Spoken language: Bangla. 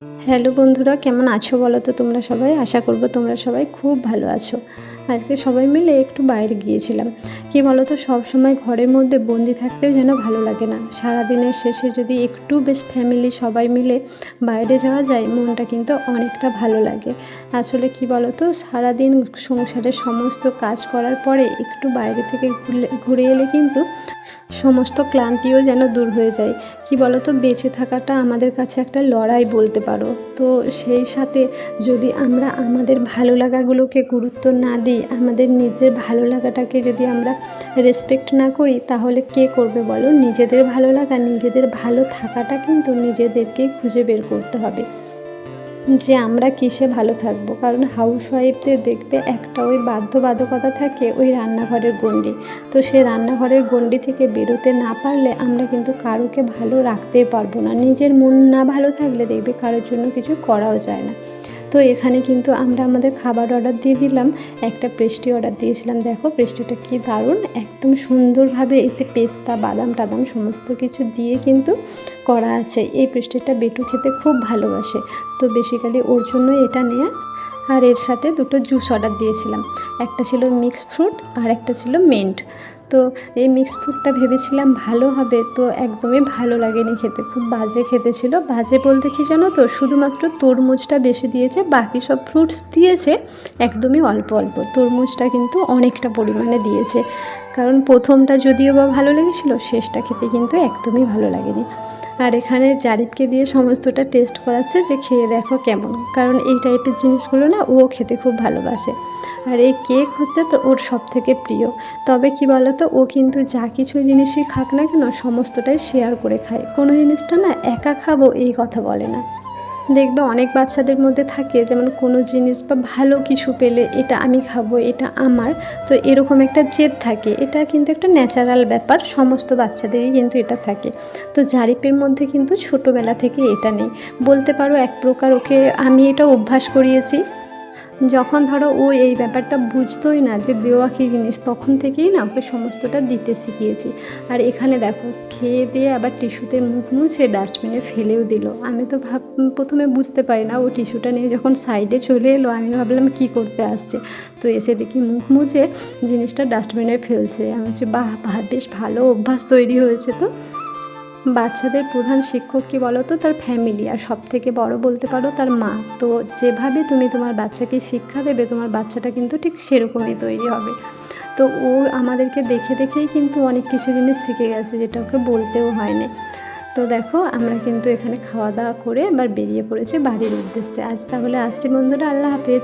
হ্যালো বন্ধুরা, কেমন আছো বলো তো তোমরা সবাই? আশা করব তোমরা সবাই খুব ভালো আছো। আজকে সবাই মিলে একটু বাইরে গিয়েছিলাম। কি বলো তো, সবসময় ঘরের মধ্যে বন্দি থাকতেও যেন ভালো লাগে না। সারাদিনের শেষে যদি একটু বেশ ফ্যামিলি সবাই মিলে বাইরে যাওয়া যায়, মনটা কিন্তু অনেকটা ভালো লাগে। আসলে কি বলো তো, সারাদিন সংসারের সমস্ত কাজ করার পরে একটু বাইরে থেকে ঘুরে এলে কিন্তু সমস্ত ক্লান্তিও যেন দূর হয়ে যায়। কি বলো তো, বেঁচে থাকাটা আমাদের কাছে একটা লড়াই বলতে পারো। তো সেই সাথে যদি আমরা আমাদের ভালো লাগাগুলোকে গুরুত্ব না দিই, আমাদের নিজের ভালো লাগাটাকে যদি আমরা রেসপেক্ট না করি, তাহলে কে করবে বলো? নিজেদের ভালো লাগা, নিজেদের ভালো থাকাটা কিন্তু নিজেদেরকেই খুঁজে বের করতে হবে যে আমরা কিসে ভালো থাকবো। কারণ হাউসওয়াইফদের দেখবে একটা ওই বাধ্যবাধকতা থাকে, ওই রান্নাঘরের গণ্ডি। তো সেই রান্নাঘরের গণ্ডি থেকে বেরোতে না পারলে আমরা কিন্তু কারোকে ভালো রাখতেই পারবো না। নিজের মন না ভালো থাকলে দেখবে কারোর জন্য কিছু করাও যায় না। তো এখানে কিন্তু আমরা আমাদের খাবার অর্ডার দিয়ে দিলাম। একটা পেস্ট্রি অর্ডার দিয়েছিলাম। দেখো পেস্ট্রিটা কি দারুণ, একদম সুন্দরভাবে এতে পেস্তা বাদাম টাদাম সমস্ত কিছু দিয়ে কিন্তু করা আছে। এই পেস্ট্রিটা বেটু খেতে খুব ভালোবাসে, তো বেসিক্যালি ওর জন্য এটা নেয়া। আর এর সাথে দুটো জুস অর্ডার দিয়েছিলাম। একটা ছিল মিক্স ফ্রুট আর একটা ছিল মিন্ট। তো এই মিক্স ফ্রুটটা ভেবেছিলাম ভালো হবে, তো একদমই ভালো লাগেনি খেতে, খুব বাজে খেতে ছিল। বাজে বলতে কি জানো তো, শুধুমাত্র তরমুজটা বেশি দিয়েছে, বাকি সব ফ্রুটস দিয়েছে একদমই অল্প অল্প। তরমুজটা কিন্তু অনেকটা পরিমাণে দিয়েছে, কারণ প্রথমটা যদিও বা ভালো লেগেছিলো, শেষটা খেতে কিন্তু একদমই ভালো লাগেনি। আর এখানে জারিফকে দিয়ে সমস্তটা টেস্ট করাচ্ছে যে খেয়ে দেখো কেমন, কারণ এই টাইপের জিনিসগুলো না ও খেতে খুব ভালোবাসে। আর এই কেক হচ্ছে তো ওর সবথেকে প্রিয়। তবে কি বলো তো, ও কিন্তু যা কিছু জিনিসই খাক না কেন সমস্তটাই শেয়ার করে খায়, কোনো জিনিসটা না একা খাবো এই কথা বলে না। দেখবে অনেক বাচ্চাদের মধ্যে থাকে, যেমন কোনো জিনিস বা ভালো কিছু পেলে এটা আমি খাবো, এটা আমার, তো এরকম একটা জেদ থাকে। এটা কিন্তু একটা ন্যাচারাল ব্যাপার, সমস্ত বাচ্চাদেরই কিন্তু এটা থাকে। তো জারিফের মধ্যে কিন্তু ছোটোবেলা থেকে এটা নেই বলতে পারো। এক প্রকার ওকে আমি এটা অভ্যাস করিয়েছি। যখন ধরো ও এই ব্যাপারটা বুঝতোই না যে দেওয়া কী জিনিস, তখন থেকেই না ওকে সমস্তটা দিতে শিখিয়েছি। আর এখানে দেখো খেয়ে দিয়ে আবার টিস্যুতে মুখ মুছে ডাস্টবিনে ফেলেও দিল। আমি তো প্রথমে বুঝতে পারি না, ও টিস্যুটা নিয়ে যখন সাইডে চলে এলো আমি ভাবলাম কী করতে আসছে, তো এসে দেখি মুখ মুছে জিনিসটা ডাস্টবিনে ফেলছে। আমি বলছি বাহ বাহ, বেশ ভালো অভ্যাস তৈরি হয়েছে। তো বাচ্চাদের প্রধান শিক্ষক কী বলো তো, তার ফ্যামিলি, আর সব থেকে বড় বলতে পারো তার মা। তো যেভাবে তুমি তোমার বাচ্চাকে শিক্ষা দেবে, তোমার বাচ্চাটা কিন্তু ঠিক সেরকমই তৈরি হবে। তো ও আমাদেরকে দেখে দেখেই কিন্তু অনেক কিছু জিনিস শিখে গেছে, যেটা ওকে বলতেও হয়নি। তো দেখো আমরা কিন্তু এখানে খাওয়া দাওয়া করে এবার বেরিয়ে পড়েছি বাড়ির উদ্দেশ্যে। আজ তাহলে আসছি বন্ধুরা, আল্লাহ হাফেজ।